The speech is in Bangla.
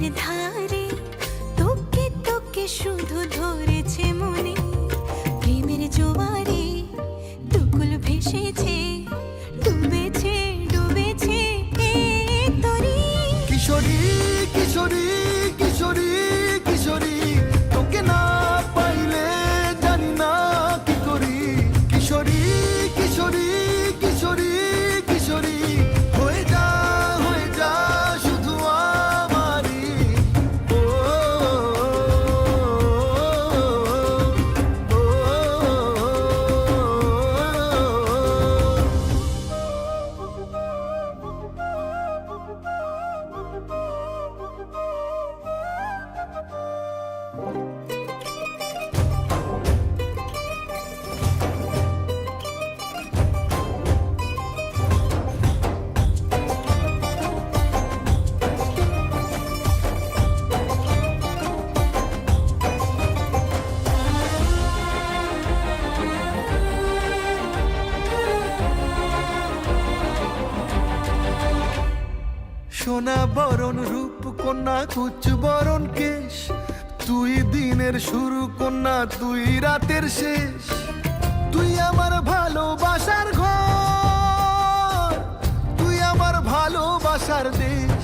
নদীর ধারে তোকে তোকে শুধু ধরেছে মনে, প্রেমের জোয়ারে দুকুল ভেসেছে, ডুবেছে ডুবেছে এই তরি। কিশোরী কিশোরী কিশোরী কিশোরী, তোকে না পাইলে জানি না কি করি। কিশোরী কিশোরী কিশোরী কিশোরী, হয়ে যা শুধু আমারই। ও, ও, ও, সোনা বরণ রূপ কন্যা কুচ বরণ কেশ, তুই দিনের শুরু কন্যা তুই রাতের শেষ। তুই আমার ভালোবাসার ঘর, তুই আমার ভালোবাসার দেশ।